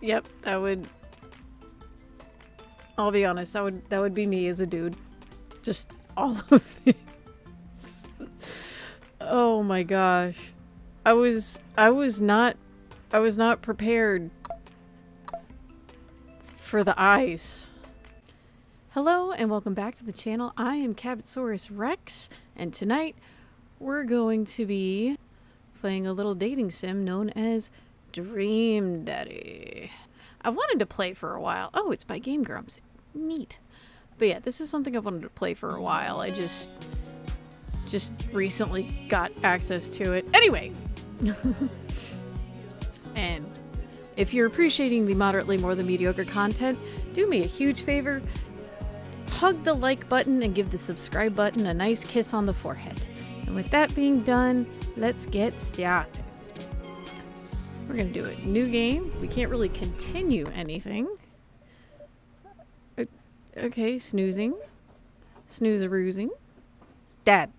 Yep, that would... I'll be honest, that would be me as a dude. Just all of this. Oh my gosh. I was not prepared for the ice. Hello and welcome back to the channel. I am Cabotsaurus Rex, and tonight we're going to be playing a little dating sim known as Dream Daddy. I wanted to play for a while. Oh, it's by Game Grumps. Neat. But yeah, this is something I've wanted to play for a while. I just recently got access to it. Anyway! And if you're appreciating the moderately more than mediocre content, do me a huge favor. Hug the like button and give the subscribe button a nice kiss on the forehead. And with that being done, let's get started. We're gonna do a new game. We can't really continue anything. Okay, snoozing. Snooze-a-roozing. Dad.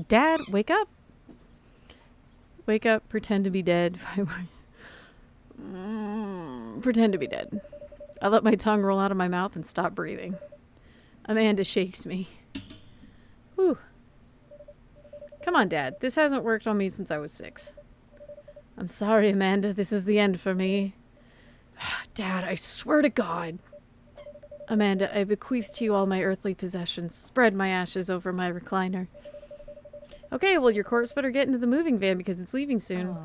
Dad, wake up. Wake up, pretend to be dead. Pretend to be dead. I let my tongue roll out of my mouth and stop breathing. Amanda shakes me. Whew. Come on, Dad. This hasn't worked on me since I was 6. I'm sorry, Amanda. This is the end for me. Dad, I swear to God. Amanda, I bequeath to you all my earthly possessions. Spread my ashes over my recliner. Okay, well, your corpse better get into the moving van because it's leaving soon.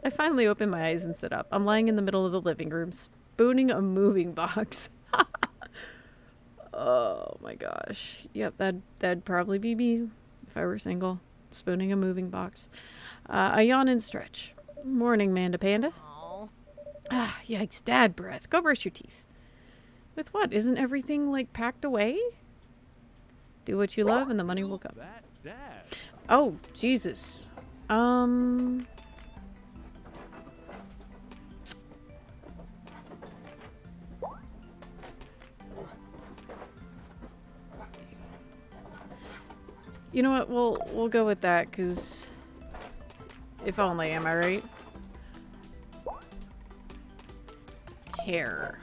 I finally open my eyes and sit up. I'm lying in the middle of the living room, spooning a moving box. Oh my gosh. Yep, that'd probably be me if I were single. Spooning a moving box. I yawn and stretch. Morning, Manda Panda. Ah, yikes, Dad breath. Go brush your teeth. With what? Isn't everything, like, packed away? Do what you love and the money will come. Oh, Jesus. You know what? We'll go with that, because if only, am I right? Hair.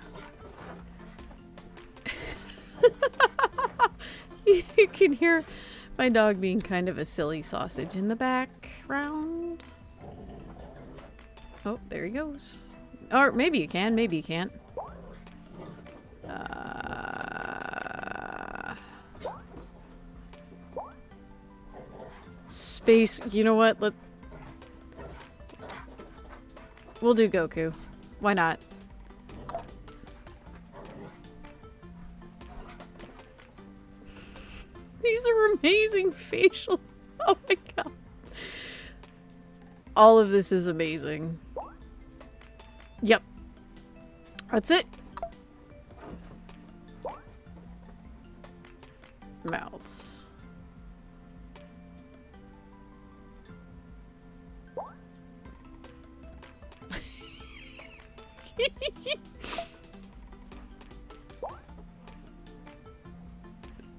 You can hear my dog being kind of a silly sausage in the background. Oh, there he goes. Or maybe you can, maybe you can't. Space, you know what? We'll do Goku. Why not? These are amazing facials. Oh my god. All of this is amazing. Yep. That's it. Mouths.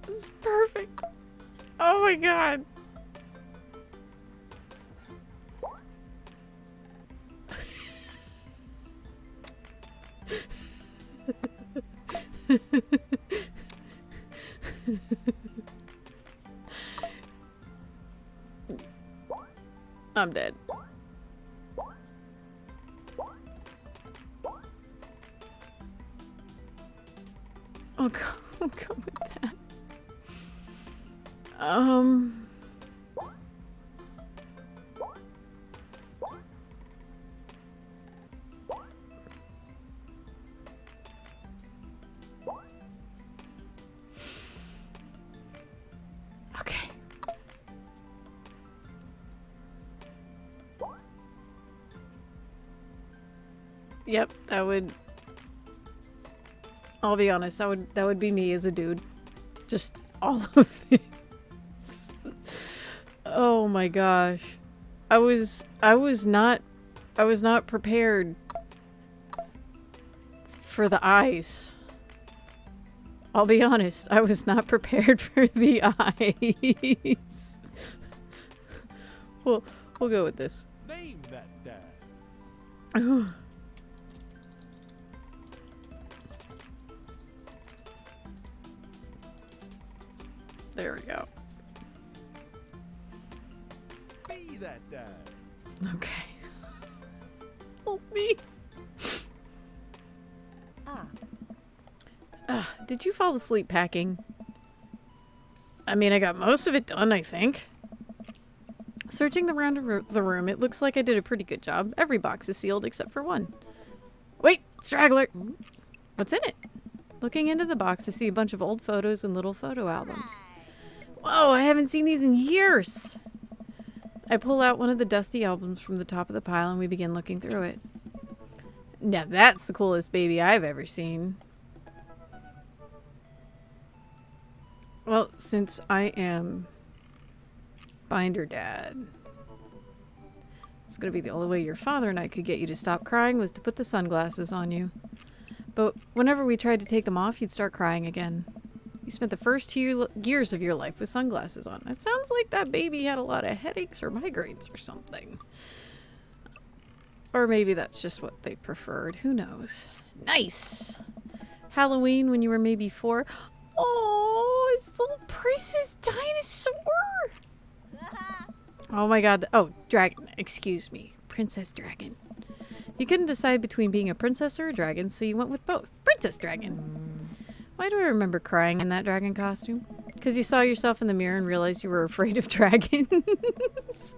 This is perfect. Oh my god. I'm dead. I'll go with that. Okay. Yep, that would... I'll be honest, that would be me as a dude. Just all of this. Oh my gosh. I was not prepared for the ice. I'll be honest, I was not prepared for the ice. We'll go with this. Name that dad. There we go. Be that dad. Okay. Help me. Did you fall asleep packing? I mean, I got most of it done, I think. Searching around the room, it looks like I did a pretty good job. Every box is sealed except for one. Wait, straggler! What's in it? Looking into the box, I see a bunch of old photos and little photo albums. Whoa, I haven't seen these in years! I pull out one of the dusty albums from the top of the pile and we begin looking through it. Now that's the coolest baby I've ever seen. Well, since I am Binder Dad, it's gonna be the only way your father and I could get you to stop crying was to put the sunglasses on you. But whenever we tried to take them off, you'd start crying again. You spent the first 2 years of your life with sunglasses on. It sounds like that baby had a lot of headaches or migraines or something. Or maybe that's just what they preferred. Who knows? Nice! Halloween when you were maybe 4. Oh, it's little Princess Dinosaur! Oh my god. Oh, dragon. Excuse me. Princess Dragon. You couldn't decide between being a princess or a dragon, so you went with both. Princess Dragon. Why do I remember crying in that dragon costume? Because you saw yourself in the mirror and realized you were afraid of dragons.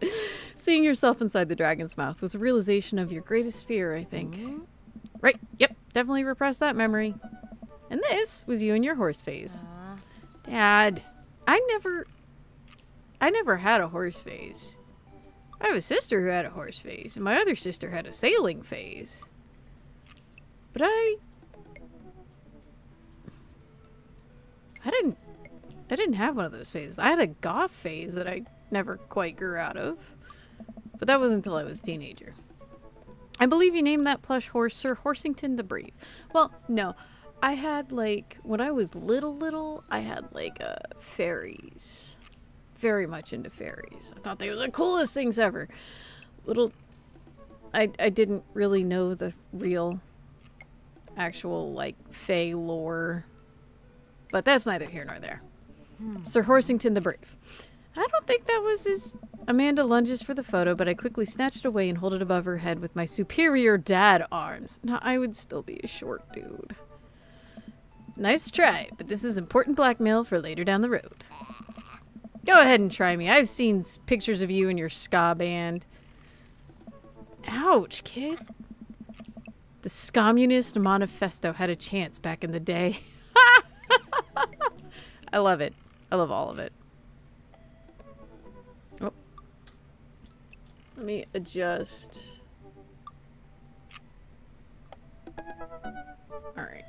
Seeing yourself inside the dragon's mouth was a realization of your greatest fear, I think. Right. Yep. Definitely repressed that memory. And this was you in your horse phase. Dad, I never had a horse phase. I have a sister who had a horse phase, and my other sister had a sailing phase. But I didn't have one of those phases. I had a goth phase that I never quite grew out of. But that wasn't until I was a teenager. I believe you named that plush horse Sir Horsington the Brave. Well, no. I had, like, when I was little, I had, like, fairies. Very much into fairies. I thought they were the coolest things ever. I didn't really know the real, actual, like, fae lore. But that's neither here nor there. Sir Horsington the Brave. I don't think that was his... Amanda lunges for the photo, but I quickly snatch it away and hold it above her head with my superior dad arms. Now, I would still be a short dude. Nice try, but this is important blackmail for later down the road. Go ahead and try me. I've seen pictures of you and your ska band. Ouch, kid. The Scommunist Manifesto had a chance back in the day. I love it. I love all of it. Oh. Let me adjust. Alright.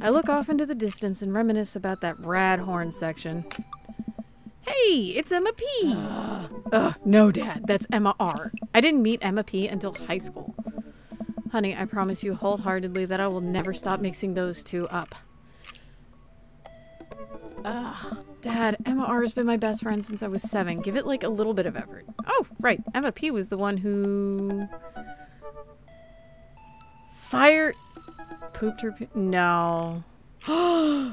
I look off into the distance and reminisce about that rad horn section. Hey, it's Emma P. Ugh, no, Dad, that's Emma R. I didn't meet Emma P until high school. Honey, I promise you wholeheartedly that I will never stop mixing those two up. Ugh, Dad, Emma R has been my best friend since I was 7. Give it like a little bit of effort. Oh, right, Emma P was the one who... Pooped her... No.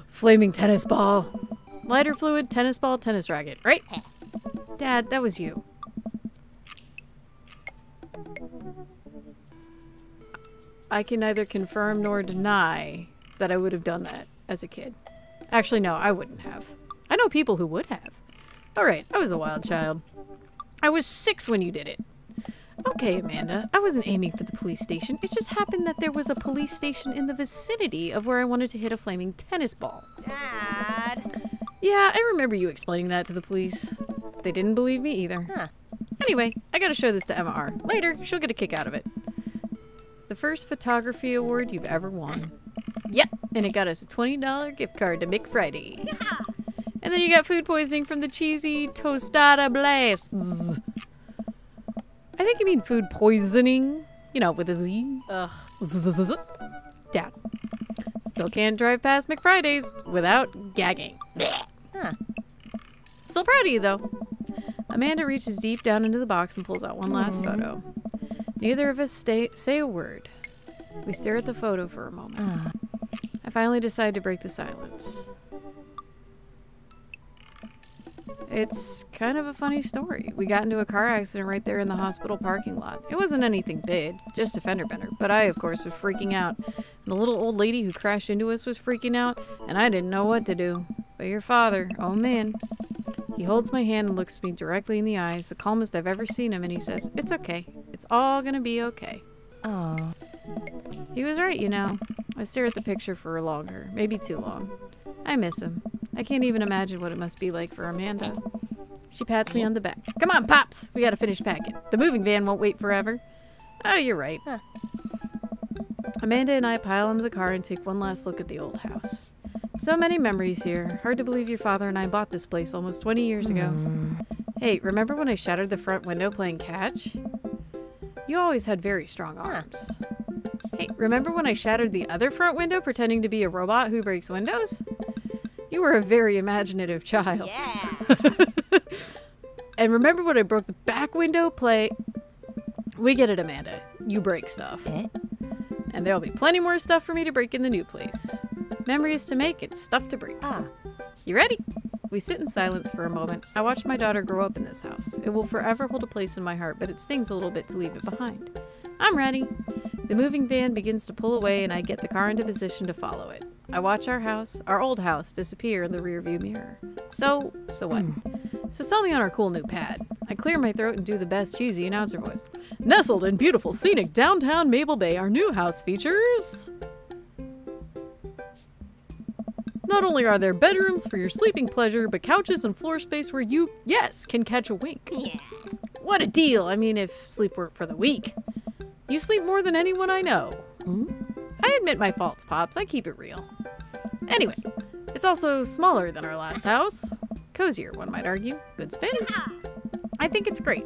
Flaming tennis ball. Lighter fluid, tennis ball, tennis racket. Right? Dad, that was you. I can neither confirm nor deny that I would have done that as a kid. Actually, no, I wouldn't have. I know people who would have. Alright, I was a wild child. I was 6 when you did it. Okay, Amanda, I wasn't aiming for the police station. It just happened that there was a police station in the vicinity of where I wanted to hit a flaming tennis ball. Dad. Yeah, I remember you explaining that to the police. They didn't believe me either. Huh. Anyway, I gotta show this to Emma R. Later, she'll get a kick out of it. The first photography award you've ever won. Yep, and it got us a $20 gift card to McFridays. Yeah. And then you got food poisoning from the cheesy tostada blasts. I think you mean food poisoning. You know, with a Z. Ugh. Dad. Still can't drive past McFridays without gagging. Huh. Still proud of you, though. Amanda reaches deep down into the box and pulls out one last photo. Neither of us say a word. We stare at the photo for a moment. I finally decide to break the silence. It's kind of a funny story. We got into a car accident right there in the hospital parking lot. It wasn't anything big, just a fender bender. But I, of course, was freaking out. And the little old lady who crashed into us was freaking out, and I didn't know what to do. But your father, oh man. He holds my hand and looks me directly in the eyes, the calmest I've ever seen him, and he says, "It's okay. It's all gonna be okay." Oh. He was right, you know. I stare at the picture for longer, maybe too long. I miss him. I can't even imagine what it must be like for Amanda. She pats me on the back. "Come on, Pops! We gotta finish packing. The moving van won't wait forever." Oh, you're right. Huh. Amanda and I pile into the car and take one last look at the old house. So many memories here. Hard to believe your father and I bought this place almost 20 years ago. Hey, remember when I shattered the front window playing catch? You always had very strong arms. Hey, remember when I shattered the other front window pretending to be a robot who breaks windows? You were a very imaginative child. Yeah. And remember when I broke the back window We get it, Amanda. You break stuff. And there'll be plenty more stuff for me to break in the new place. Memories to make and stuff to break. You ready? We sit in silence for a moment. I watch my daughter grow up in this house. It will forever hold a place in my heart, but it stings a little bit to leave it behind. I'm ready. The moving van begins to pull away and I get the car into position to follow it. I watch our old house, disappear in the rearview mirror. So what? So sell me on our cool new pad. I clear my throat and do the best cheesy announcer voice. Nestled in beautiful, scenic downtown Mabel Bay, our new house features... Not only are there bedrooms for your sleeping pleasure, but couches and floor space where you, yes, can catch a wink. Yeah. What a deal! I mean, if sleep weren't for the weak. You sleep more than anyone I know. I admit my faults, Pops. I keep it real. Anyway, it's also smaller than our last house. Cozier, one might argue. Good spin. I think it's great.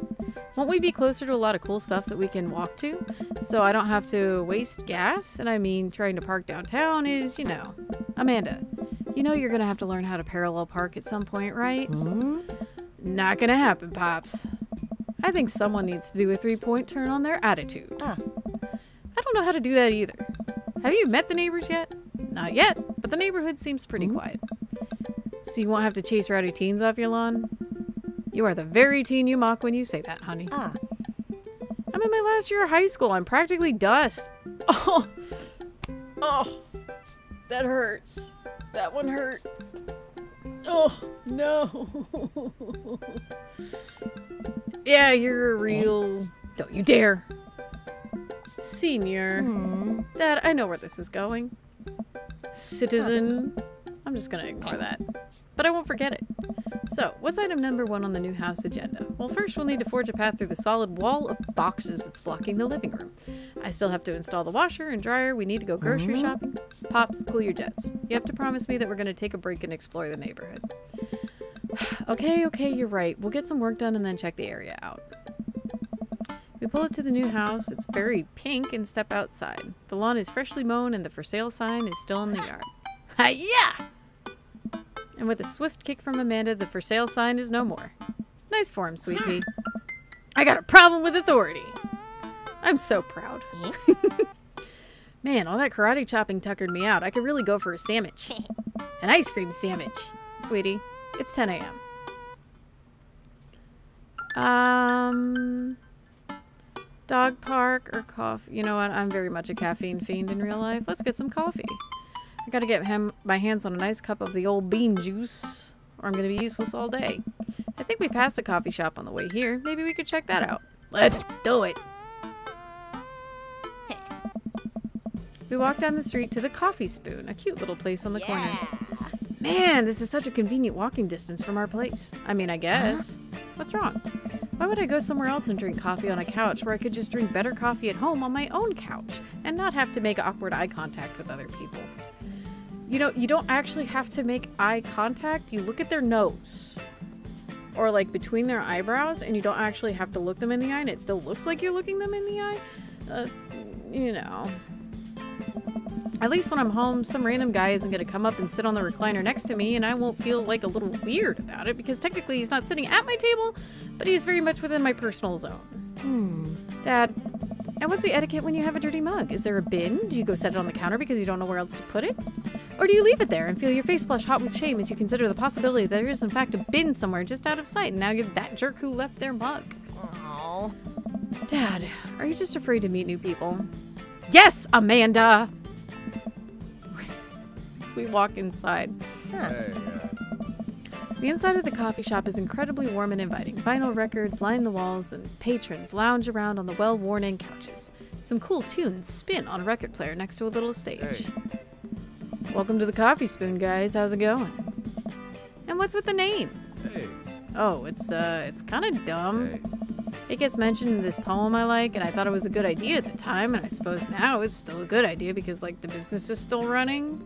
Won't we be closer to a lot of cool stuff that we can walk to? So I don't have to waste gas? And I mean, trying to park downtown is, you know. Amanda, you know you're gonna have to learn how to parallel park at some point, right? Not gonna happen, Pops. I think someone needs to do a 3-point turn on their attitude. I don't know how to do that either. Have you met the neighbors yet? Not yet, but the neighborhood seems pretty quiet. So you won't have to chase rowdy teens off your lawn? You are the very teen you mock when you say that, honey. I'm in my last year of high school. I'm practically dust. Oh, that hurts. That one hurt. Oh, no. Yeah, you're a real... Don't you dare. Senior. Dad, I know where this is going. Citizen. I'm just gonna ignore that. But I won't forget it. So, what's item number 1 on the new house agenda? Well, first we'll need to forge a path through the solid wall of boxes that's blocking the living room. I still have to install the washer and dryer. We need to go grocery shopping. Pops, cool your jets. You have to promise me that we're going to take a break and explore the neighborhood. Okay, you're right. We'll get some work done and then check the area out. We pull up to the new house. It's very pink and step outside. The lawn is freshly mown and the for sale sign is still in the yard. Hi-ya! And with a swift kick from Amanda, the for sale sign is no more. Nice form, Sweet Pea. I got a problem with authority. I'm so proud. Man, all that karate chopping tuckered me out. I could really go for a sandwich. An ice cream sandwich. Sweetie, it's 10 a.m. Dog park or coffee? You know what? I'm very much a caffeine fiend in real life. Let's get some coffee. I gotta get my hands on a nice cup of the old bean juice, or I'm gonna be useless all day. I think we passed a coffee shop on the way here. Maybe we could check that out. Let's do it. We walk down the street to the Coffee Spoon, a cute little place on the corner. Man, this is such a convenient walking distance from our place. I mean, I guess. What's wrong? Why would I go somewhere else and drink coffee on a couch where I could just drink better coffee at home on my own couch and not have to make awkward eye contact with other people? You know, you don't actually have to make eye contact. You look at their nose or like between their eyebrows and you don't actually have to look them in the eye and it still looks like you're looking them in the eye. You know. At least when I'm home, some random guy isn't going to come up and sit on the recliner next to me, and I won't feel like a little weird about it, because technically he's not sitting at my table, but he's very much within my personal zone. Dad, and what's the etiquette when you have a dirty mug? Is there a bin? Do you go set it on the counter because you don't know where else to put it? Or do you leave it there and feel your face flush hot with shame as you consider the possibility that there is in fact a bin somewhere just out of sight, and now you're that jerk who left their mug? Aww. Dad, are you just afraid to meet new people? Yes, Amanda! We walk inside. Hey, The inside of the coffee shop is incredibly warm and inviting. Vinyl records line the walls, and patrons lounge around on the well-worn-in couches. Some cool tunes spin on a record player next to a little stage. Hey. Welcome to the Coffee Spoon, guys. How's it going? And what's with the name? hey, Oh, it's kind of dumb. hey. It gets mentioned in this poem I like, and I thought it was a good idea at the time, and I suppose now it's still a good idea because, like, the business is still running.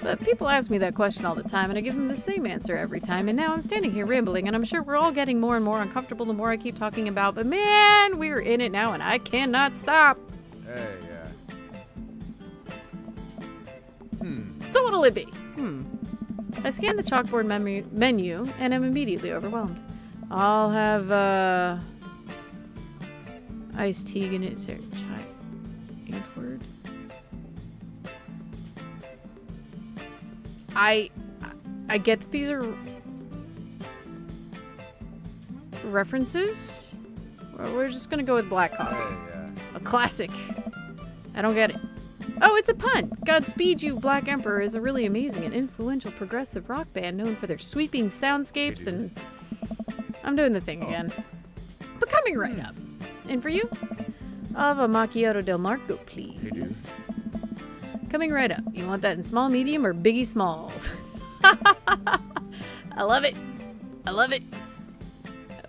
But people ask me that question all the time, and I give them the same answer every time, and now I'm standing here rambling, and I'm sure we're all getting more and more uncomfortable the more I keep talking about, but man, we're in it now, and I cannot stop. Hey, So what'll it be? I scan the chalkboard menu, and I'm immediately overwhelmed. I'll have, iced tea, and it's chai. Antword. I get that these are references. We're just gonna go with black coffee. hey, A classic. I don't get it. Oh, it's a pun. Godspeed You, Black Emperor is a really amazing and influential progressive rock band known for their sweeping soundscapes and... I'm doing the thing again. But coming right up. And for you? I'll have a macchiato del Marco, please. Coming right up. You want that in small, medium, or biggie smalls? I love it. I love it.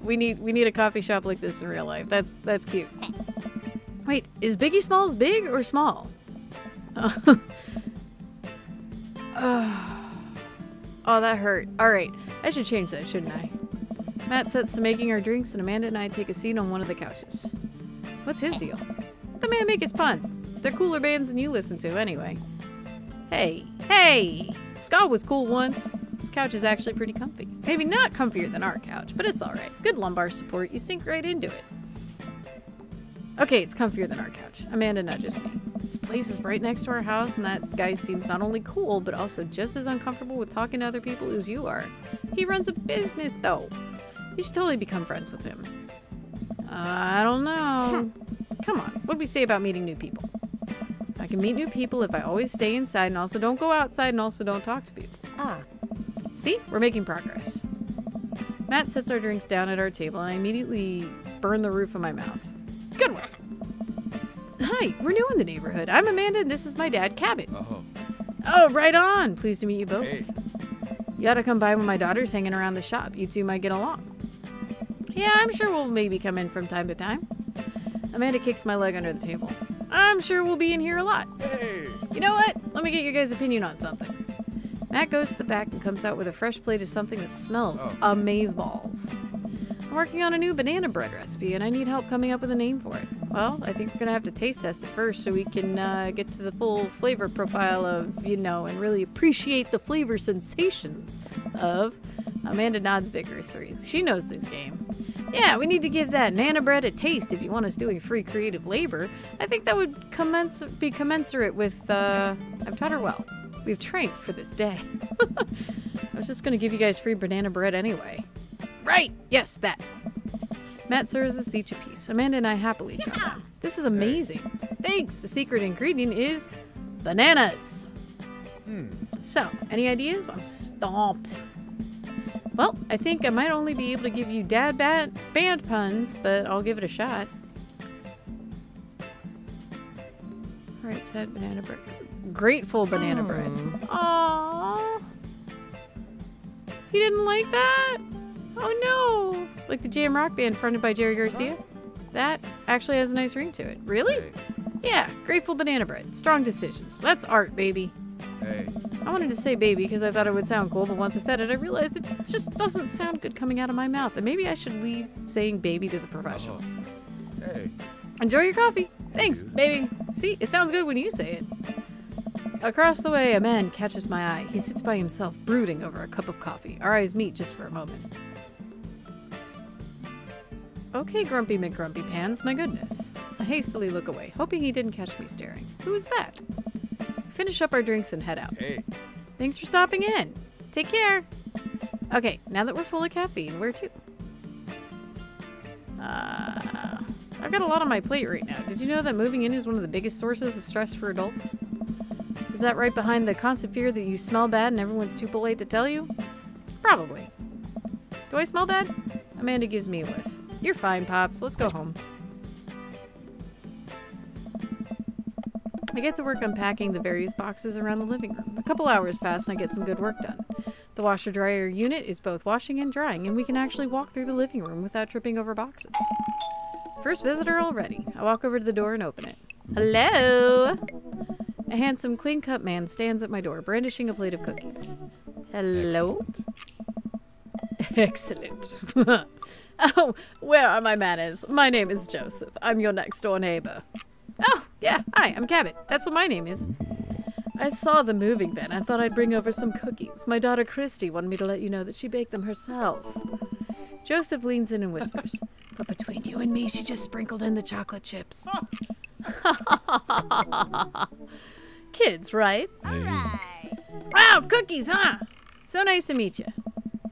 We need a coffee shop like this in real life. That's cute. Wait, is biggie smalls big or small? Oh, that hurt. Alright, I should change that, shouldn't I? Matt sets to making our drinks, and Amanda and I take a seat on one of the couches. What's his deal? The man make his puns. They're cooler bands than you listen to, anyway. Hey! Scott was cool once. This couch is actually pretty comfy. Maybe not comfier than our couch, but it's alright. Good lumbar support. You sink right into it. Okay, it's comfier than our couch. Amanda nudges me. This place is right next to our house, and that guy seems not only cool, but also just as uncomfortable with talking to other people as you are. He runs a business, though. You should totally become friends with him. I don't know. Come on, what'd we say about meeting new people? I can meet new people if I always stay inside and also don't go outside and also don't talk to people. See? We're making progress. Matt sets our drinks down at our table, and I immediately burn the roof of my mouth. Good one. Hi, we're new in the neighborhood. I'm Amanda, and this is my dad, Cabot. Oh, right on. Pleased to meet you both. Hey. You ought to come by when my daughter's hanging around the shop. You two might get along. Yeah, I'm sure we'll maybe come in from time to time. Amanda kicks my leg under the table. I'm sure we'll be in here a lot. Hey. You know what? Let me get your guys' opinion on something. Matt goes to the back and comes out with a fresh plate of something that smells amazeballs. I'm working on a new banana bread recipe, and I need help coming up with a name for it. Well, I think we're gonna have to taste test it first so we can get to the full flavor profile of, you know, and really appreciate the flavor sensations of. Amanda nods vigorously. She knows this game. Yeah, we need to give that Nana bread a taste if you want us doing free creative labor. I think that would be commensurate with, I've taught her well. We've trained for this day. I was just gonna give you guys free banana bread anyway. Right, yes, that. Matt serves us each a piece. Amanda and I happily chow down. This is amazing. Thanks. The secret ingredient is bananas. So, any ideas? I'm stumped. Well, I think I might only be able to give you dad band puns, but I'll give it a shot. Alright, said banana bread. Grateful banana bread. Aww. He didn't like that? Oh no. Like the jam rock band fronted by Jerry Garcia? That actually has a nice ring to it. Really? Hey. Yeah, grateful banana bread. Strong decisions. That's art, baby. Hey. I wanted to say baby because I thought it would sound cool, but once I said it, I realized it just doesn't sound good coming out of my mouth. And maybe I should leave saying baby to the professionals. Hey. Enjoy your coffee. Thanks, baby. See, it sounds good when you say it. Across the way, a man catches my eye. He sits by himself, brooding over a cup of coffee. Our eyes meet just for a moment. Okay, Grumpy McGrumpy Pants, my goodness. I hastily look away, hoping he didn't catch me staring. Who's that? Finish up our drinks and head out. Hey. Thanks for stopping in. Take care. Okay, now that we're full of caffeine, where to? I've got a lot on my plate right now. Did you know that moving in is one of the biggest sources of stress for adults? Is that right behind the constant fear that you smell bad and everyone's too polite to tell you? Probably. Do I smell bad? Amanda gives me a whiff. You're fine, Pops. Let's go home. I get to work unpacking the various boxes around the living room. A couple hours pass and I get some good work done. The washer-dryer unit is both washing and drying, and we can actually walk through the living room without tripping over boxes. First visitor already. I walk over to the door and open it. Hello! A handsome, clean-cut man stands at my door, brandishing a plate of cookies. Hello? Excellent. Oh, where are my manners? My name is Joseph. I'm your next-door neighbor. Oh, yeah. Hi, I'm Cabot. That's what my name is. I saw the moving van. I thought I'd bring over some cookies. My daughter Christy wanted me to let you know that she baked them herself. Joseph leans in and whispers, but between you and me, she just sprinkled in the chocolate chips. Kids, right? Alright. Wow, cookies, huh? So nice to meet you.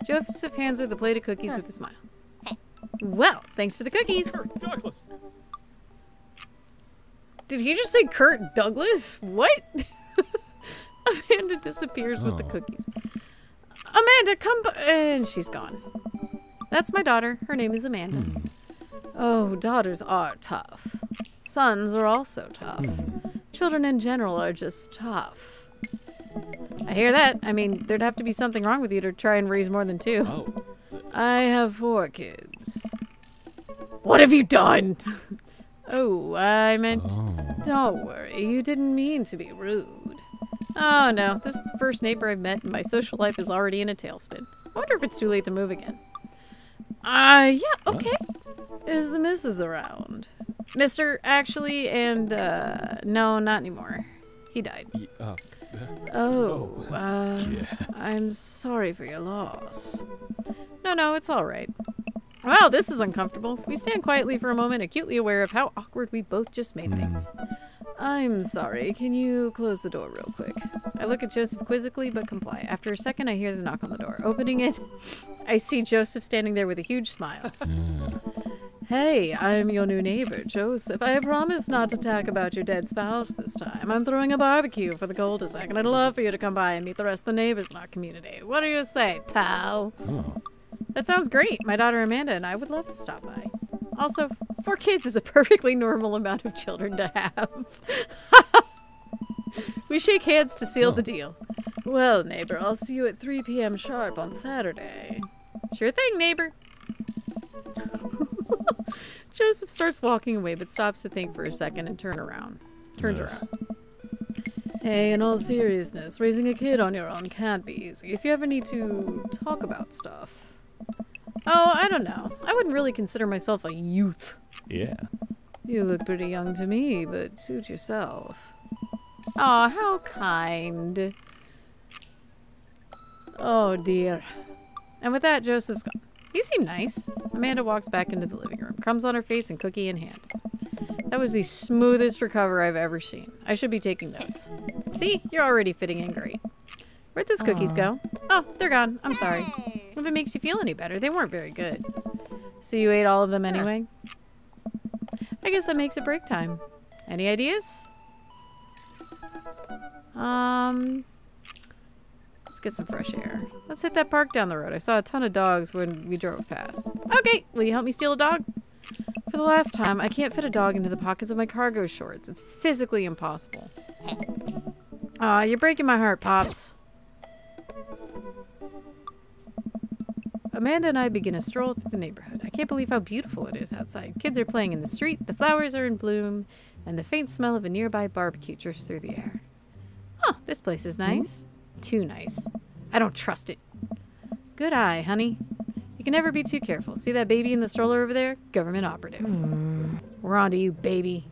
Joseph hands her the plate of cookies with a smile. Well, thanks for the cookies. Kirk Douglas. Did he just say Kurt Douglas? What? Amanda disappears with the cookies. Amanda, come and she's gone. That's my daughter. Her name is Amanda. Oh, daughters are tough. Sons are also tough. Children in general are just tough. I hear that. I mean, there'd have to be something wrong with you to try and raise more than two. Oh. I have 4 kids. What have you done? Oh, I meant... Don't worry, you didn't mean to be rude. Oh no, this is the first neighbor I've met and my social life is already in a tailspin. I wonder if it's too late to move again. Yeah, okay. Is the missus around? Mister, actually, and, no, not anymore. He died. I'm sorry for your loss. No, it's alright. Wow, this is uncomfortable. We stand quietly for a moment, acutely aware of how awkward we both just made things. I'm sorry. Can you close the door real quick? I look at Joseph quizzically, but comply. After a second, I hear the knock on the door. Opening it, I see Joseph standing there with a huge smile. Hey, I'm your new neighbor, Joseph. I promise not to talk about your dead spouse this time. I'm throwing a barbecue for the cul-de-sac, and I'd love for you to come by and meet the rest of the neighbors in our community. What do you say, pal? That sounds great. My daughter Amanda and I would love to stop by. Also, 4 kids is a perfectly normal amount of children to have. We shake hands to seal the deal. Well, neighbor, I'll see you at 3 p.m. sharp on Saturday. Sure thing, neighbor. Joseph starts walking away, but stops to think for a second and turns around. Hey, in all seriousness, raising a kid on your own can't be easy. If you ever need to talk about stuff. Oh, I don't know. I wouldn't really consider myself a youth. Yeah. You look pretty young to me, but suit yourself. Aw, how kind. Oh, dear. And with that, Joseph's gone. He seemed nice. Amanda walks back into the living room, crumbs on her face and cookie in hand. That was the smoothest recover I've ever seen. I should be taking notes. See? You're already fitting in great. Where'd those cookies go? Oh, they're gone. I'm sorry. If it makes you feel any better, they weren't very good. So you ate all of them anyway? I guess that makes it break time. Any ideas? Let's get some fresh air. Let's hit that park down the road. I saw a ton of dogs when we drove past. Okay, will you help me steal a dog? For the last time, I can't fit a dog into the pockets of my cargo shorts. It's physically impossible. Aw, you're breaking my heart, Pops. Amanda and I begin a stroll through the neighborhood. I can't believe how beautiful it is outside. Kids are playing in the street, the flowers are in bloom, and the faint smell of a nearby barbecue drifts through the air. Huh, this place is nice. Too nice. I don't trust it. Good eye, honey. You can never be too careful. See that baby in the stroller over there? Government operative. We're on to you, baby.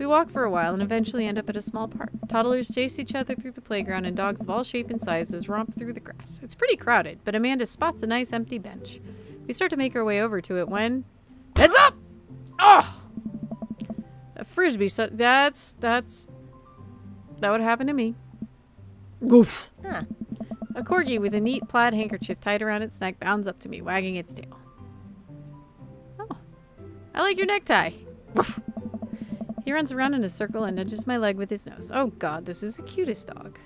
We walk for a while and eventually end up at a small park. Toddlers chase each other through the playground and dogs of all shapes and sizes romp through the grass. It's pretty crowded, but Amanda spots a nice empty bench. We start to make our way over to it when... Heads up! Oh! A frisbee. So that would happen to me. Goof. Huh. A corgi with a neat plaid handkerchief tied around its neck bounds up to me, wagging its tail. Oh. I like your necktie. Woof. He runs around in a circle and nudges my leg with his nose. Oh god, this is the cutest dog.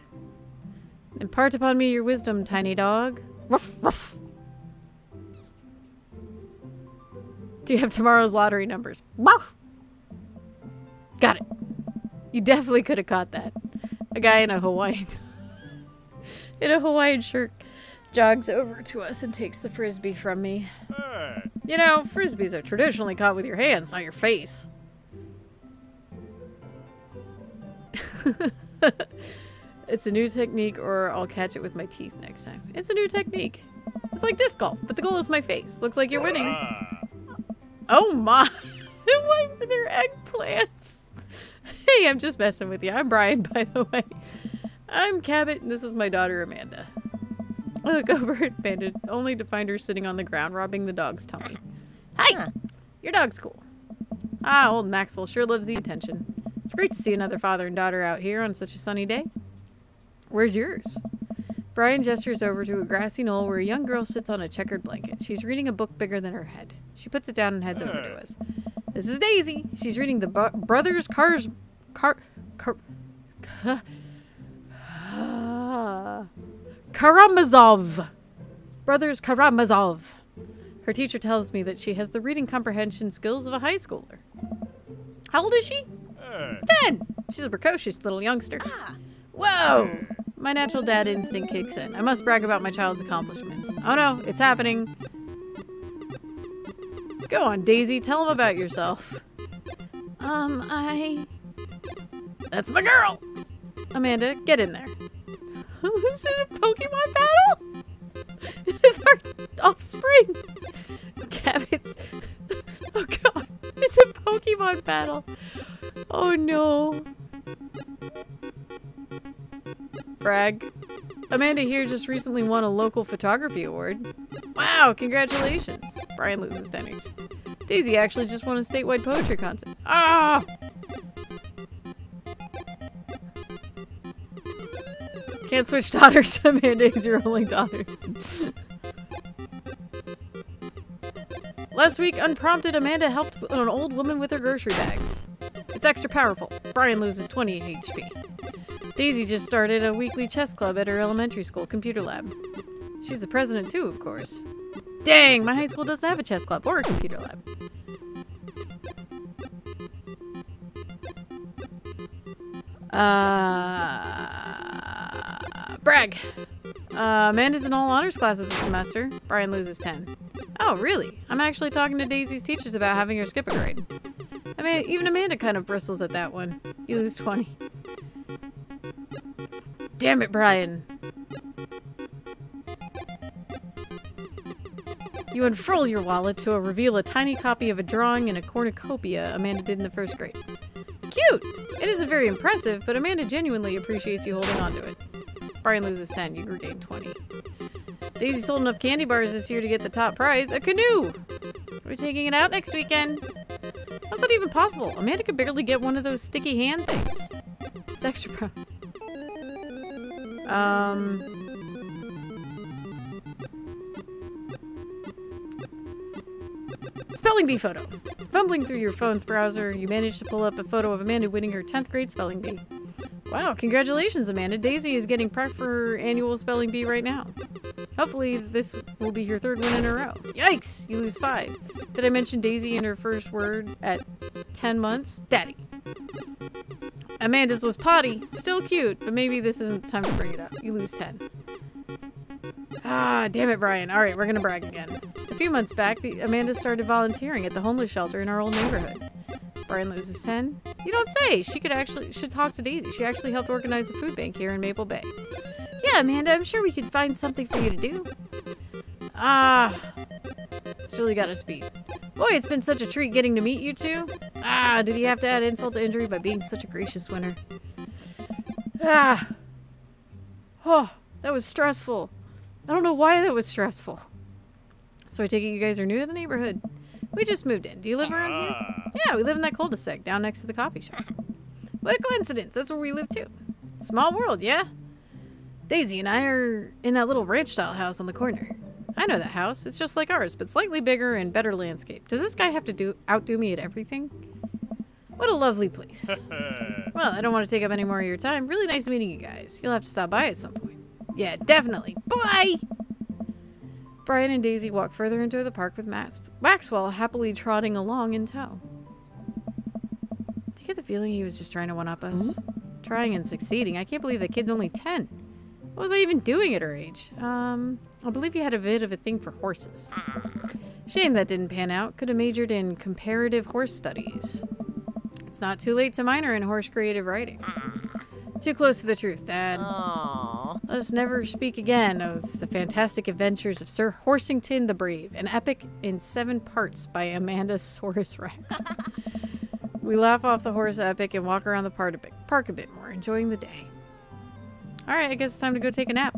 Impart upon me your wisdom, tiny dog. Ruff, ruff. Do you have tomorrow's lottery numbers? Woof. Got it. You definitely could have caught that. A guy in a Hawaiian shirt jogs over to us and takes the frisbee from me. Hey. You know, frisbees are traditionally caught with your hands, not your face. It's a new technique, or I'll catch it with my teeth next time. It's a new technique. It's like disc golf, but the goal is my face. Looks like you're winning. Oh my. Why were there eggplants? Hey, I'm just messing with you. I'm Brian, by the way. I'm Cabot, and this is my daughter, Amanda. I look over at Amanda, only to find her sitting on the ground, rubbing the dog's tummy. Hi! Huh. Your dog's cool. Ah, old Maxwell sure loves the attention. It's great to see another father and daughter out here on such a sunny day. Where's yours? Brian gestures over to a grassy knoll where a young girl sits on a checkered blanket. She's reading a book bigger than her head. She puts it down and heads over to us. This is Daisy. She's reading the Brothers Karamazov. Brothers Karamazov. Her teacher tells me that she has the reading comprehension skills of a high schooler. How old is she? 10. She's a precocious little youngster. Whoa! My natural dad instinct kicks in. I must brag about my child's accomplishments. Oh no, it's happening. Go on, Daisy. Tell him about yourself. That's my girl! Amanda, get in there. Is it a Pokemon battle? It's our offspring. Cabot's... Oh god. It's a Pokemon battle. Oh no. Brag. Amanda here just recently won a local photography award. Wow, congratulations. Brian loses 10 each. Daisy actually just won a statewide poetry contest. Ah! Can't switch daughters. Amanda is your only daughter. Last week, unprompted, Amanda helped an old woman with her grocery bags. It's extra powerful. Brian loses 20 HP. Daisy just started a weekly chess club at her elementary school computer lab. She's the president too, of course. Dang, my high school doesn't have a chess club or a computer lab. Brag. Amanda's in all honors classes this semester. Brian loses 10. Oh, really? I'm actually talking to Daisy's teachers about having her skip a grade. I mean, even Amanda kind of bristles at that one. You lose 20. Damn it, Brian. You unfurl your wallet to reveal a tiny copy of a drawing in a cornucopia Amanda did in the first grade. Cute! It isn't very impressive, but Amanda genuinely appreciates you holding on to it. Brian loses 10, you regain 20. Daisy sold enough candy bars this year to get the top prize, a canoe! We're taking it out next weekend. How's that even possible? Amanda could barely get one of those sticky hand things. It's extra pro. Spelling bee photo. Fumbling through your phone's browser, you managed to pull up a photo of Amanda winning her 10th grade spelling bee. Wow, congratulations, Amanda. Daisy is getting prepped for her annual spelling bee right now. Hopefully this will be your 3rd win in a row. Yikes, you lose 5. Did I mention Daisy in her first word at 10 months? Daddy. Amanda's was potty. Still cute, but maybe this isn't the time to bring it up. You lose 10. Ah, damn it, Brian. Alright, we're gonna brag again. A few months back, Amanda started volunteering at the homeless shelter in our old neighborhood. Brian loses 10. You don't say! Should talk to Daisy. She actually helped organize a food bank here in Maple Bay. Yeah, Amanda, I'm sure we could find something for you to do. Ah. It's really got us beat. Boy, it's been such a treat getting to meet you two. Ah, did he have to add insult to injury by being such a gracious winner? Ah. Oh, that was stressful. I don't know why that was stressful. So I take it you guys are new to the neighborhood. We just moved in. Do you live around here? Yeah, we live in that cul-de-sac down next to the coffee shop. What a coincidence. That's where we live too. Small world, yeah? Daisy and I are in that little ranch-style house on the corner. I know that house. It's just like ours, but slightly bigger and better landscape. Does this guy have to outdo me at everything? What a lovely place. Well, I don't want to take up any more of your time. Really nice meeting you guys. You'll have to stop by at some point. Yeah, definitely. Bye! Brian and Daisy walk further into the park with Maxwell happily trotting along in tow. Do you get the feeling he was just trying to one-up us? Trying and succeeding. I can't believe that kid's only 10. What was I even doing at her age? I believe he had a bit of a thing for horses. Shame that didn't pan out. Could have majored in comparative horse studies. It's not too late to minor in horse creative writing. Too close to the truth, Dad. Aww. Let us never speak again of the fantastic adventures of Sir Horsington the Brave, an epic in 7 parts by Amanda Saurus Rex. We laugh off the horse epic and walk around the park a bit more, enjoying the day. Alright, I guess it's time to go take a nap.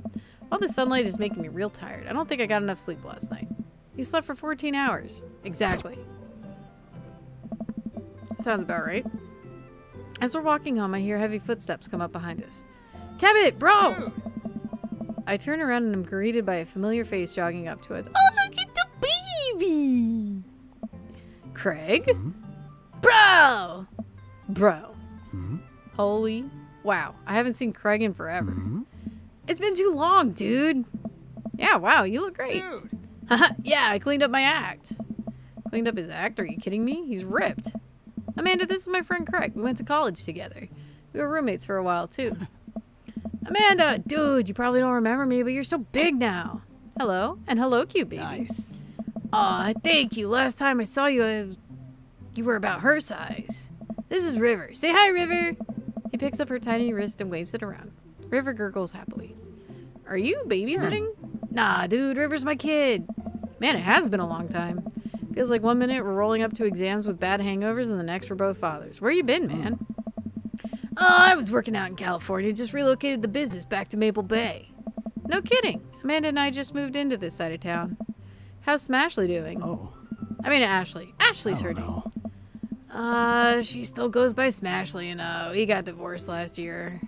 All the sunlight is making me real tired. I don't think I got enough sleep last night. You slept for 14 hours. Exactly. Sounds about right. As we're walking home, I hear heavy footsteps come up behind us. Cabot, bro! Dude. I turn around and am greeted by a familiar face jogging up to us. Oh, look at the baby! Craig? Mm-hmm. Bro! Bro. Mm-hmm. Holy wow. I haven't seen Craig in forever. Mm-hmm. It's been too long, dude. Yeah, wow, you look great. Dude. Yeah, I cleaned up my act. Cleaned up his act? Are you kidding me? He's ripped. Amanda, this is my friend Craig. We went to college together. We were roommates for a while, too. Amanda, dude, you probably don't remember me, but you're so big now. Hello, and hello, cute baby. Nice. Aw, thank you. Last time I saw you, you were about her size. This is River. Say hi, River. He picks up her tiny wrist and waves it around. River gurgles happily. Are you babysitting? Nah, dude, River's my kid. Man, it has been a long time. Feels like one minute we're rolling up to exams with bad hangovers and the next we're both fathers. Where you been, man? Oh, I was working out in California. Just relocated the business back to Maple Bay. No kidding. Amanda and I just moved into this side of town. How's Smashley doing? Oh. I mean, Ashley. Ashley's her name. She still goes by Smashley, you know. He got divorced last year.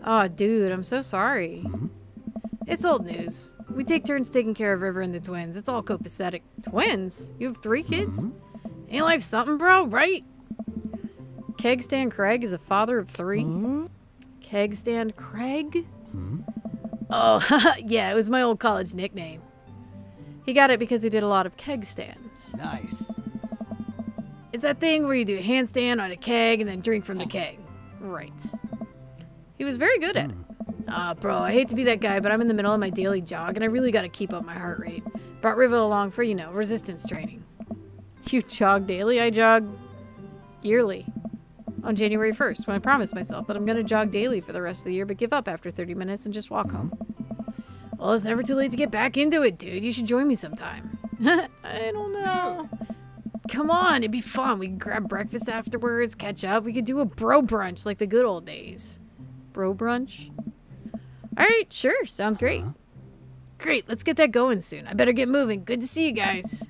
Oh, dude, I'm so sorry. Mm-hmm. It's old news. We take turns taking care of River and the twins. It's all copacetic. Twins? You have 3 kids? Mm-hmm. Ain't life something, bro, right? Keg Stand Craig is a father of 3? Mm-hmm. Keg Stand Craig? Mm-hmm. Oh, yeah, it was my old college nickname. He got it because he did a lot of keg stands. Nice. It's that thing where you do a handstand on a keg and then drink from the keg. Right. He was very good at it. Bro, I hate to be that guy, but I'm in the middle of my daily jog and I really gotta keep up my heart rate. Brought River along for, you know, resistance training. You jog daily? I jog yearly. On January 1st, when I promised myself that I'm gonna jog daily for the rest of the year, but give up after 30 minutes and just walk home. Well, it's never too late to get back into it, dude. You should join me sometime. I don't know. Come on, it'd be fun. We could grab breakfast afterwards, catch up. We could do a bro brunch like the good old days. Bro brunch? Alright, sure. Sounds great. Great, let's get that going soon. I better get moving. Good to see you guys.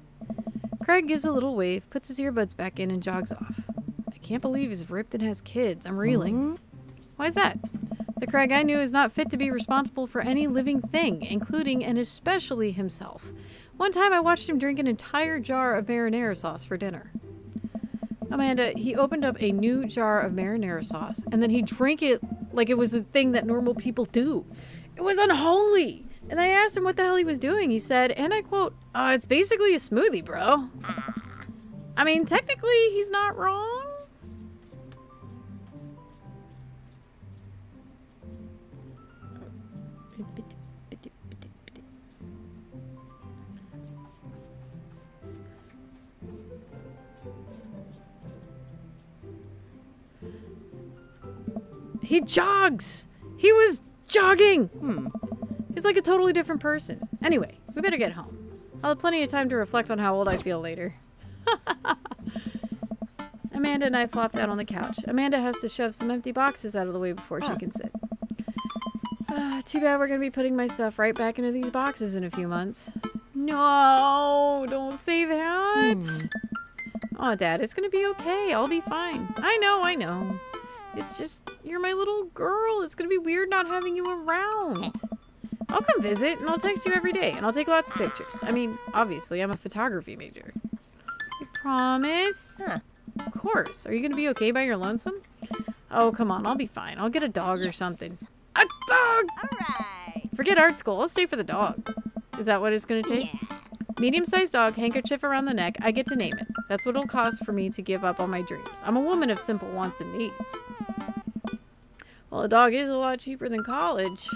Craig gives a little wave, puts his earbuds back in, and jogs off. I can't believe he's ripped and has kids. I'm reeling. Why is that? The Craig I knew is not fit to be responsible for any living thing, including and especially himself. One time I watched him drink an entire jar of marinara sauce for dinner. Amanda, he opened up a new jar of marinara sauce, and then he drank it like it was a thing that normal people do. It was unholy! And I asked him what the hell he was doing. He said, and I quote, it's basically a smoothie, bro. I mean, technically, he's not wrong. He jogs! He was jogging! He's like a totally different person. Anyway, we better get home. I'll have plenty of time to reflect on how old I feel later. Amanda and I flopped down on the couch. Amanda has to shove some empty boxes out of the way before she can sit. Too bad we're going to be putting my stuff right back into these boxes in a few months. No, don't say that. Oh, Dad, it's going to be okay. I'll be fine. I know. It's just, you're my little girl. It's going to be weird not having you around. I'll come visit, and I'll text you every day, and I'll take lots of pictures. I mean, obviously, I'm a photography major. You promise? Of course. Are you going to be okay by your lonesome? Oh, come on. I'll be fine. I'll get a dog or something. A dog! Alright. Forget art school. I'll stay for the dog. Is that what it's going to take? Yeah. Medium-sized dog, handkerchief around the neck. I get to name it. That's what it'll cost for me to give up on my dreams. I'm a woman of simple wants and needs. Well, a dog is a lot cheaper than college.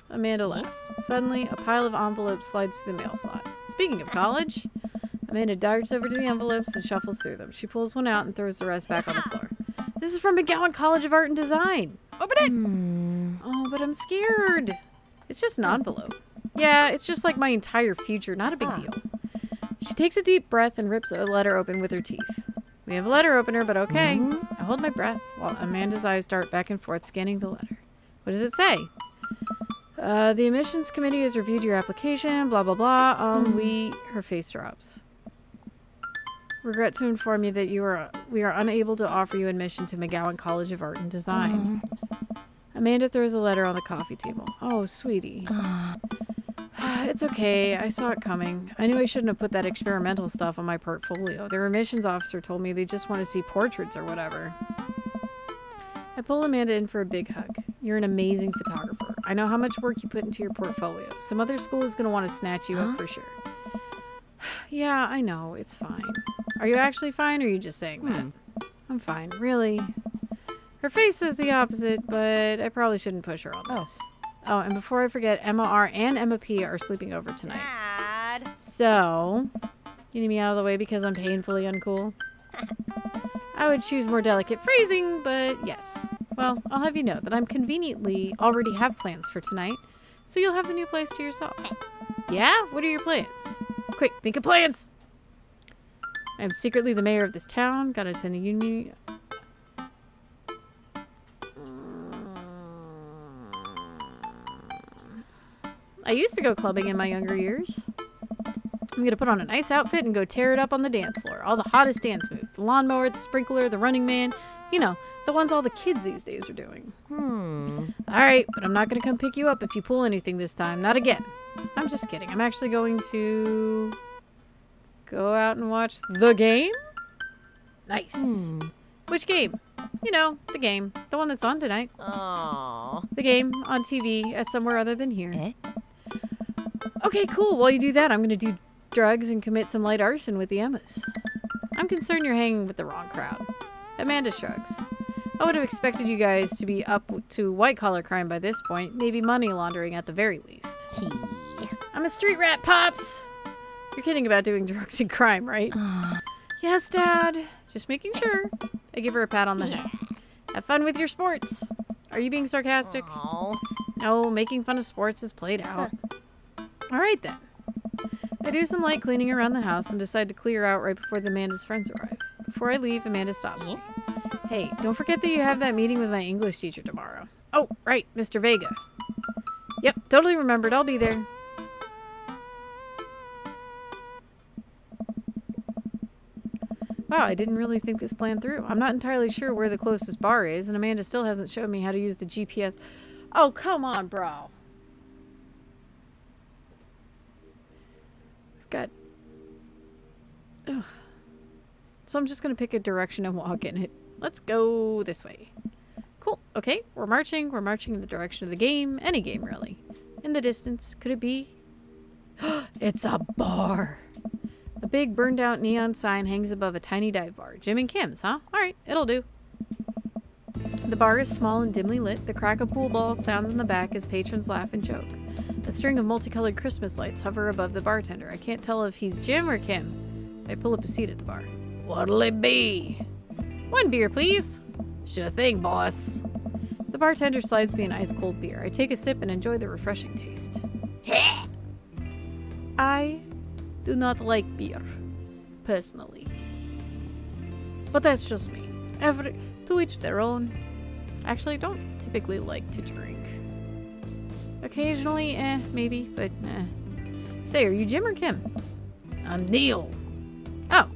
Amanda laughs. Suddenly, a pile of envelopes slides through the mail slot. Speaking of college, Amanda darts over to the envelopes and shuffles through them. She pulls one out and throws the rest back on the floor. This is from McGowan College of Art and Design. Open it! Oh, but I'm scared. It's just an envelope. Yeah, it's just like my entire future. Not a big deal. She takes a deep breath and rips a letter open with her teeth. We have a letter opener, but okay. I hold my breath while Amanda's eyes dart back and forth, scanning the letter. What does it say? The admissions committee has reviewed your application, blah, blah, blah. Her face drops. Regret to inform you that we are unable to offer you admission to McGowan College of Art and Design. Amanda throws a letter on the coffee table. Oh, sweetie. It's okay. I saw it coming. I knew I shouldn't have put that experimental stuff on my portfolio. Their admissions officer told me they just want to see portraits or whatever. I pull Amanda in for a big hug. You're an amazing photographer. I know how much work you put into your portfolio. Some other school is going to want to snatch you up for sure. Yeah, I know. It's fine. Are you actually fine, or are you just saying that? I'm fine. Really? Her face says the opposite, but I probably shouldn't push her on this. Oh, and before I forget, Emma R. and Emma P. are sleeping over tonight. Dad. So, getting me out of the way because I'm painfully uncool? I would choose more delicate phrasing, but yes. Well, I'll have you know that I'm conveniently already have plans for tonight, so you'll have the new place to yourself. Yeah? What are your plans? Quick, think of plans! I'm secretly the mayor of this town. Gotta attend a union. I used to go clubbing in my younger years. I'm gonna put on a nice outfit and go tear it up on the dance floor. All the hottest dance moves. The lawnmower, the sprinkler, the running man. You know, the ones all the kids these days are doing. Alright, but I'm not gonna come pick you up if you pull anything this time. Not again. I'm just kidding. I'm actually going to go out and watch the game? Nice. Which game? You know, the game. The one that's on tonight. Aww. The game on TV at somewhere other than here. Okay, cool. While you do that, I'm going to do drugs and commit some light arson with the Emmas. I'm concerned you're hanging with the wrong crowd. Amanda shrugs. I would have expected you guys to be up to white-collar crime by this point. Maybe money laundering at the very least. I'm a street rat, Pops! You're kidding about doing drugs and crime, right? Yes, Dad. Just making sure. I give her a pat on the head. Have fun with your sports. Are you being sarcastic? Aww. No, making fun of sports is played out. Alright then. I do some light cleaning around the house and decide to clear out right before Amanda's friends arrive. Before I leave, Amanda stops me. Hey, don't forget that you have that meeting with my English teacher tomorrow. Oh, right, Mr. Vega. Yep, totally remembered. I'll be there. Wow, I didn't really think this plan through. I'm not entirely sure where the closest bar is, and Amanda still hasn't showed me how to use the GPS. Oh, come on, bro. I've got... Ugh. So I'm just going to pick a direction and walk in it. Let's go this way. Cool. Okay, we're marching. We're marching in the direction of the game. Any game, really. In the distance. Could it be? It's a bar. A big burned-out neon sign hangs above a tiny dive bar. Jim and Kim's, huh? Alright, it'll do. The bar is small and dimly lit. The crack of pool balls sounds in the back as patrons laugh and joke. A string of multicolored Christmas lights hover above the bartender. I can't tell if he's Jim or Kim. I pull up a seat at the bar. What'll it be? 1 beer, please. Sure thing, boss. The bartender slides me an ice-cold beer. I take a sip and enjoy the refreshing taste. I do not like beer, personally. But that's just me. To each their own. Actually, I don't typically like to drink. Occasionally, maybe, but Say, are you Jim or Kim? I'm Neil. Oh.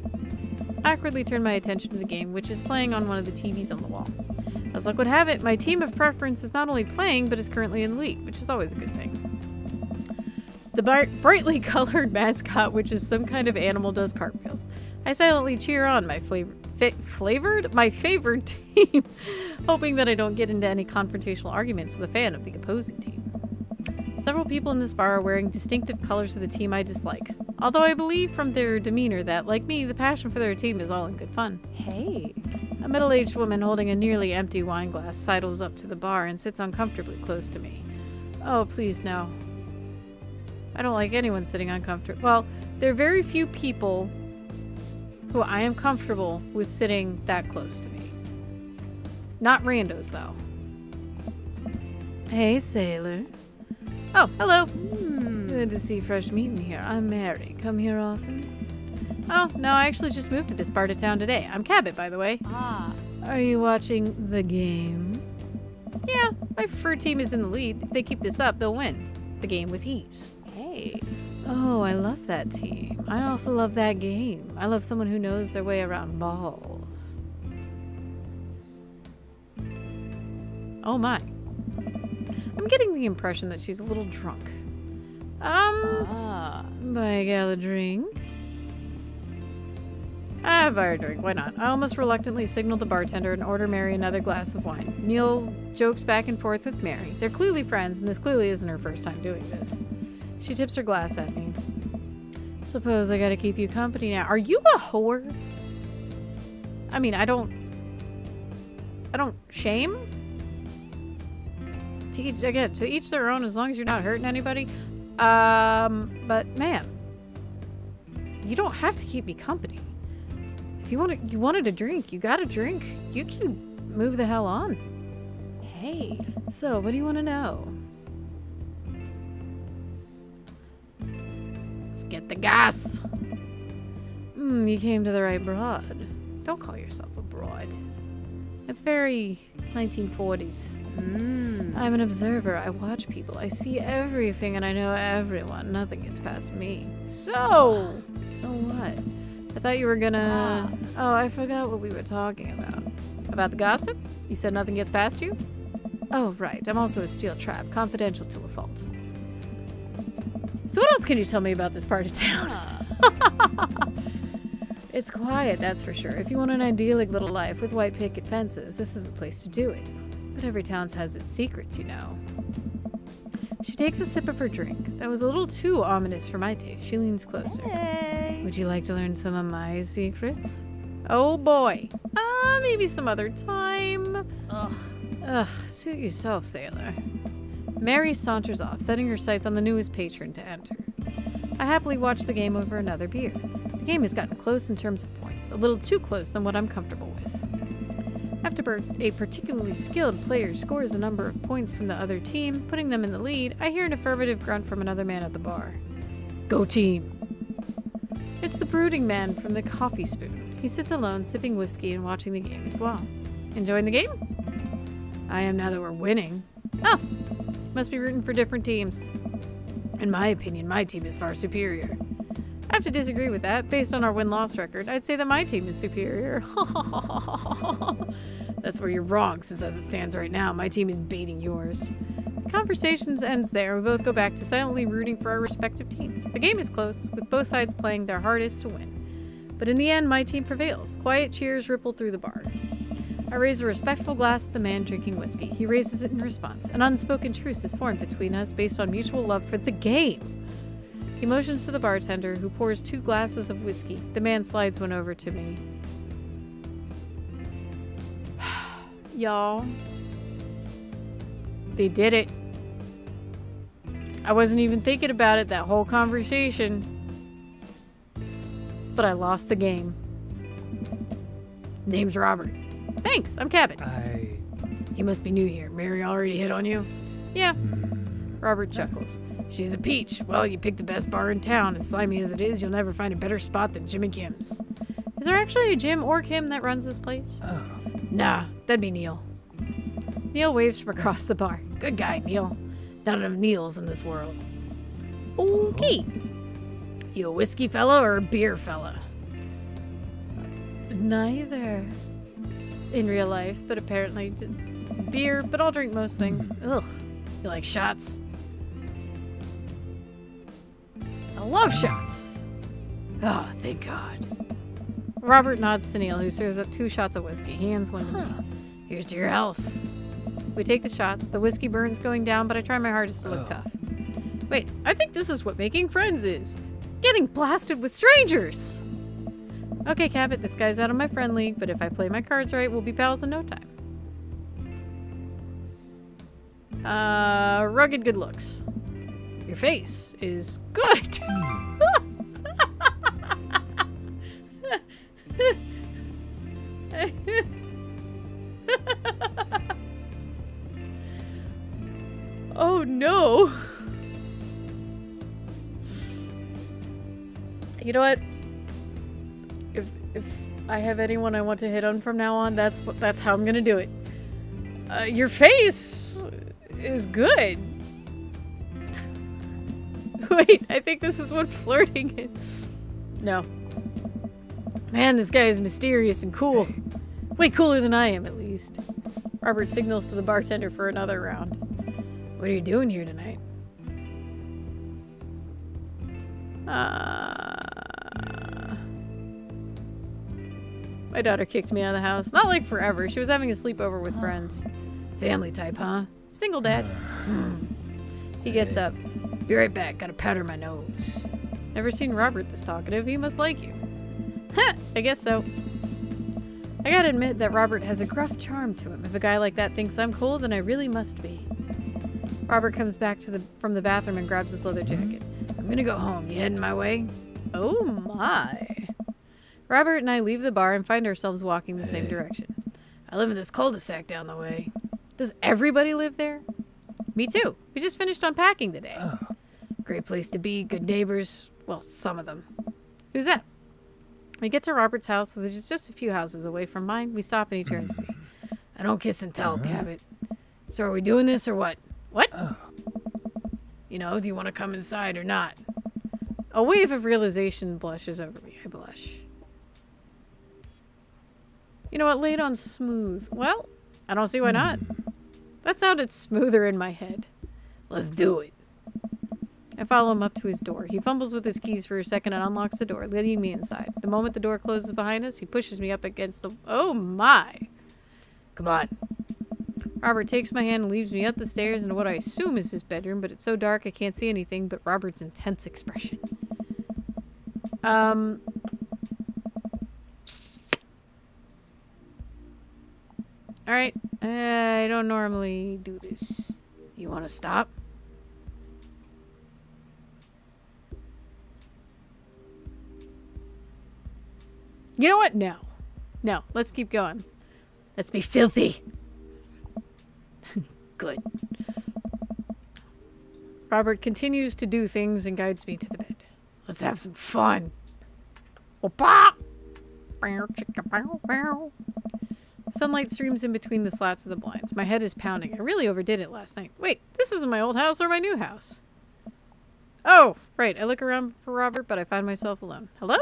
I awkwardly turned my attention to the game, which is playing on one of the TVs on the wall. As luck would have it, my team of preference is not only playing, but is currently in the lead, which is always a good thing. The brightly colored mascot, which is some kind of animal, does cartwheels. I silently cheer on my my favored team, hoping that I don't get into any confrontational arguments with a fan of the opposing team. Several people in this bar are wearing distinctive colors of the team I dislike, although I believe from their demeanor that, like me, the passion for their team is all in good fun. Hey. A middle-aged woman holding a nearly empty wine glass sidles up to the bar and sits uncomfortably close to me. Oh, please, no. I don't like anyone sitting uncomfortable. Well, there are very few people who I am comfortable with sitting that close to me. Not randos, though. Hey, sailor. Oh, hello. Good to see fresh meat in here. I'm Mary. Come here often? Oh, no, I actually just moved to this part of town today. I'm Cabot, by the way. Ah. Are you watching the game? Yeah, my preferred team is in the lead. If they keep this up, they'll win the game with ease. Hey. Oh, I love that team. I also love that game. I love someone who knows their way around balls. Oh my. I'm getting the impression that she's a little drunk. Buy a gal a drink? Buy a drink, why not? I almost reluctantly signal the bartender and order Mary another glass of wine. Neil jokes back and forth with Mary. They're clearly friends, and this clearly isn't her first time doing this. She tips her glass at me. Suppose I gotta keep you company now. Are you a whore? I mean, I don't shame. To each their own, as long as you're not hurting anybody. But ma'am, you don't have to keep me company. If you wanted a drink, you got a drink. You can move the hell on. Hey. So, what do you want to know? Let's get the gas. You came to the right broad. Don't call yourself a broad. It's very 1940s. I'm an observer. I watch people. I see everything and I know everyone. Nothing gets past me. So what? I thought you were gonna... Oh, I forgot what we were talking about. About the gossip? You said nothing gets past you? Oh, right. I'm also a steel trap. Confidential to a fault. So what else can you tell me about this part of town? It's quiet, that's for sure. If you want an idyllic little life with white picket fences, this is the place to do it. But every town has its secrets, you know. She takes a sip of her drink. That was a little too ominous for my taste. She leans closer. Hey. Would you like to learn some of my secrets? Oh boy. Maybe some other time. Ugh, suit yourself, sailor. Mary saunters off, setting her sights on the newest patron to enter. I happily watch the game over another beer. The game has gotten close in terms of points, a little too close than what I'm comfortable with. After a particularly skilled player scores a number of points from the other team, putting them in the lead, I hear an affirmative grunt from another man at the bar. Go team! It's the brooding man from the Coffee Spoon. He sits alone, sipping whiskey and watching the game as well. Enjoying the game? I am now that we're winning. Oh, must be rooting for different teams. In my opinion, my team is far superior. I have to disagree with that. Based on our win-loss record, I'd say that my team is superior. That's where you're wrong, since as it stands right now, my team is beating yours. The conversation ends there. We both go back to silently rooting for our respective teams. The game is close, with both sides playing their hardest to win. But in the end, my team prevails. Quiet cheers ripple through the bar. I raise a respectful glass at the man drinking whiskey. He raises it in response. An unspoken truce is formed between us based on mutual love for the game. He motions to the bartender, who pours 2 glasses of whiskey. The man slides one over to me. Y'all. They did it. I wasn't even thinking about it that whole conversation. But I lost the game. Name's Robert. Thanks, I'm Cabot. You must be new here. Mary already hit on you? Yeah. Robert chuckles. She's a peach. Well, you picked the best bar in town. As slimy as it is, you'll never find a better spot than Jimmy Kim's. Is there actually a Jim or Kim that runs this place? Oh. Nah, that'd be Neil. Neil waves from across the bar. Good guy, Neil. None of Neils in this world. Okay. You a whiskey fella or a beer fella? Neither. In real life, but apparently beer, but I'll drink most things. Ugh. You like shots? I love shots. Oh, thank God. Robert nods to Neil, who serves up 2 shots of whiskey. He hands one to me. Here's to your health. We take the shots. The whiskey burn's going down, but I try my hardest to look tough. Wait, I think this is what making friends is. Getting blasted with strangers. Okay, Cabot, this guy's out of my friend league, but if I play my cards right, we'll be pals in no time. Rugged good looks. Your face is good. Oh no. You know what? If I have anyone I want to hit on from now on, that's how I'm gonna do it. Your face is good. Wait, I think this is what flirting is. No. Man, this guy is mysterious and cool. Way cooler than I am, at least. Robert signals to the bartender for another round. What are you doing here tonight? My daughter kicked me out of the house. Not like forever. She was having a sleepover with friends. Family type, huh? Single dad. He gets up. Be right back. Gotta powder my nose. Never seen Robert this talkative. He must like you. Heh, I guess so. I gotta admit that Robert has a gruff charm to him. If a guy like that thinks I'm cool, then I really must be. Robert comes back from the bathroom and grabs his leather jacket. I'm gonna go home. You heading my way? Oh my. Robert and I leave the bar and find ourselves walking the same direction. I live in this cul-de-sac down the way. Does everybody live there? Me too. We just finished unpacking today. Great place to be. Good neighbors. Well, some of them. Who's that? We get to Robert's house, which is just a few houses away from mine. We stop and he turns to me. I don't kiss and tell, Cabot. So are we doing this or what? What? You know, do you want to come inside or not? A wave of realization blushes over me. I blush. You know what? Lay it on smooth. Well, I don't see why not. That sounded smoother in my head. Let's do it. I follow him up to his door. He fumbles with his keys for a second and unlocks the door, letting me inside. The moment the door closes behind us, he pushes me up against the... Oh my! Come on. Robert takes my hand and leads me up the stairs into what I assume is his bedroom, but it's so dark I can't see anything but Robert's intense expression. Alright, I don't normally do this. You want to stop? You know what? No. No, let's keep going. Let's be filthy. Good. Robert continues to do things and guides me to the bed. Let's have some fun. Opa! Sunlight streams in between the slats of the blinds. My head is pounding. I really overdid it last night. Wait, this isn't my old house or my new house. Oh, right. I look around for Robert, but I find myself alone. Hello?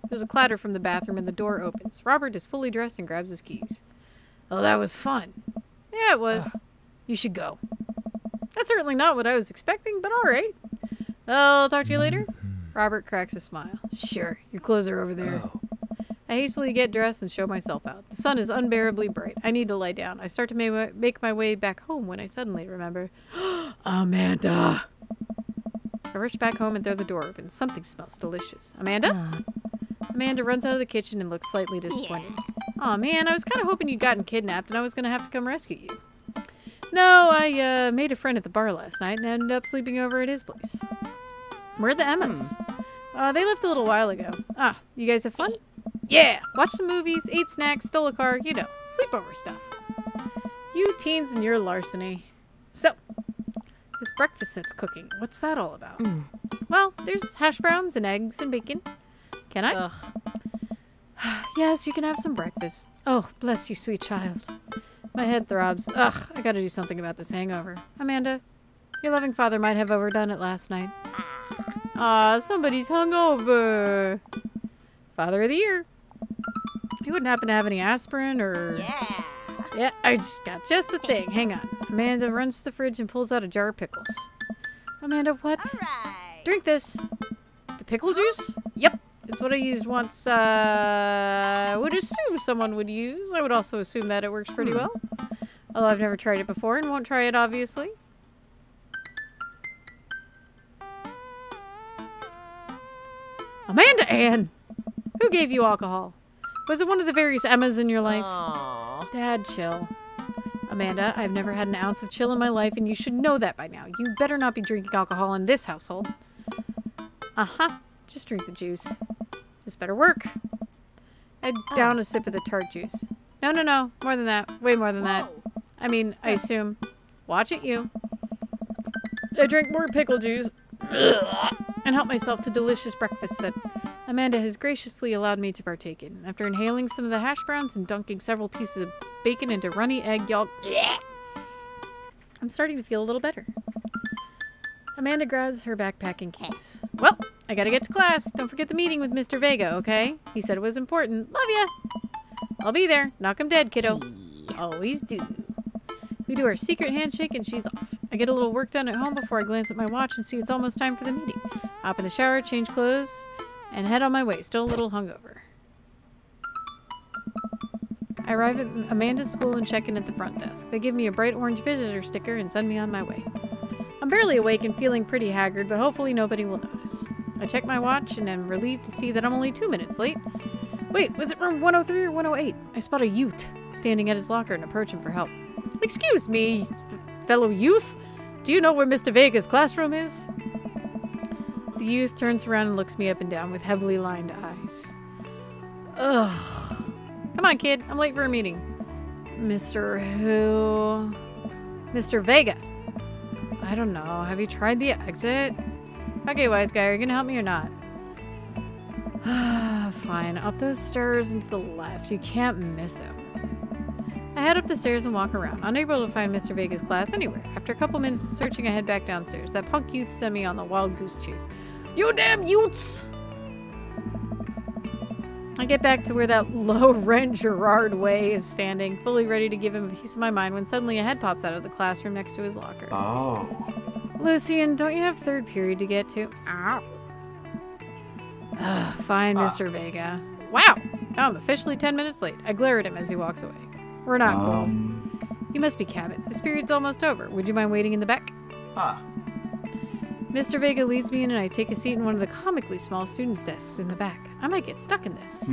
There's a clatter from the bathroom and the door opens. Robert is fully dressed and grabs his keys. Oh, that was fun. Yeah, it was. You should go. That's certainly not what I was expecting, but all right. I'll talk to you later. Robert cracks a smile. Sure, your clothes are over there. I hastily get dressed and show myself out. The sun is unbearably bright. I need to lie down. I start to make my way back home when I suddenly remember. Amanda! I rush back home and throw the door open. Something smells delicious. Amanda? Amanda runs out of the kitchen and looks slightly disappointed. Aw, man, I was kind of hoping you'd gotten kidnapped and I was going to have to come rescue you. No, I made a friend at the bar last night and ended up sleeping over at his place. Where are the Emmas? They left a little while ago. Ah, you guys have fun? Yeah! Watched some movies, ate snacks, stole a car, you know, sleepover stuff. You teens and your larceny. So, this breakfast that's cooking, what's that all about? Well, there's hash browns and eggs and bacon. Can I? Ugh. Yes, you can have some breakfast. Oh, bless you, sweet child. My head throbs. Ugh, I gotta do something about this hangover. Amanda, your loving father might have overdone it last night. Aw, somebody's hungover. Father of the year. You wouldn't happen to have any aspirin or... Yeah, I just got just the thing. Hang on. Amanda runs to the fridge and pulls out a jar of pickles. Amanda, what? Drink this. The pickle juice? Yep. It's what I used once, I would assume someone would use. I would also assume that it works pretty well. Although I've never tried it before and won't try it, obviously. Amanda Ann! Who gave you alcohol? Was it one of the various Emmas in your life? Aww. Dad, chill. Amanda, I've never had an ounce of chill in my life, and you should know that by now. You better not be drinking alcohol in this household. Uh-huh. Just drink the juice. This better work. I down a sip of the tart juice. No, no, no. More than that. Way more than that. I mean, I assume. Watch it, you. I drank more pickle juice and helped myself to delicious breakfast that Amanda has graciously allowed me to partake in. After inhaling some of the hash browns and dunking several pieces of bacon into runny egg yolk, I'm starting to feel a little better. Amanda grabs her backpack and keys. Well, I gotta get to class. Don't forget the meeting with Mr. Vega, okay? He said it was important. Love ya! I'll be there. Knock him dead, kiddo. Always do. We do our secret handshake and she's off. I get a little work done at home before I glance at my watch and see it's almost time for the meeting. Hop in the shower, change clothes, and head on my way. Still a little hungover. I arrive at Amanda's school and check in at the front desk. They give me a bright orange visitor sticker and send me on my way. I'm barely awake and feeling pretty haggard, but hopefully nobody will notice. I check my watch and am relieved to see that I'm only 2 minutes late. Wait, was it room 103 or 108? I spot a youth standing at his locker and approach him for help. Excuse me, fellow youth. Do you know where Mr. Vega's classroom is? The youth turns around and looks me up and down with heavily lined eyes. Ugh. Come on, kid. I'm late for a meeting. Mr. who? Mr. Vega. I don't know. Have you tried the exit? Okay, wise guy. Are you going to help me or not? Fine. Up those stairs and to the left. You can't miss him. I head up the stairs and walk around, unable to find Mr. Vega's class anywhere. After a couple minutes of searching, I head back downstairs. That punk youth sent me on the wild goose chase. You damn youths! I get back to where that low-rent Gerard Way is standing, fully ready to give him a piece of my mind when suddenly a head pops out of the classroom next to his locker. Oh. Lucian, don't you have third period to get to? Ow. Fine, Mr. Vega. Wow! Now I'm officially 10 minutes late. I glare at him as he walks away. We're not cool. You must be Cabot. This period's almost over. Would you mind waiting in the back? Mr. Vega leads me in and I take a seat in one of the comically small students' desks in the back. I might get stuck in this.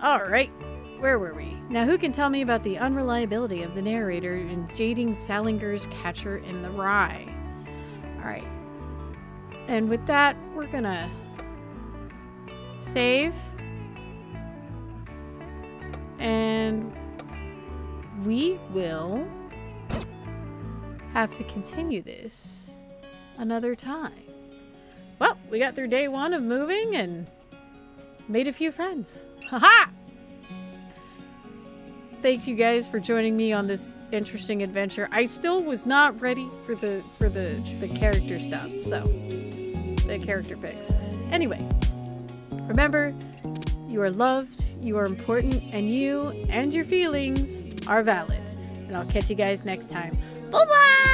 Alright, where were we? Now who can tell me about the unreliability of the narrator in Jading Salinger's Catcher in the Rye? Alright. And with that, we're gonna save. And we will have to continue this another time. Well, we got through day 1 of moving and made a few friends. Haha! Thanks you guys for joining me on this interesting adventure. I still was not ready for the character stuff, so the character picks. Anyway, remember, you are loved, you are important, and you and your feelings are valid. And I'll catch you guys next time. Bye-bye!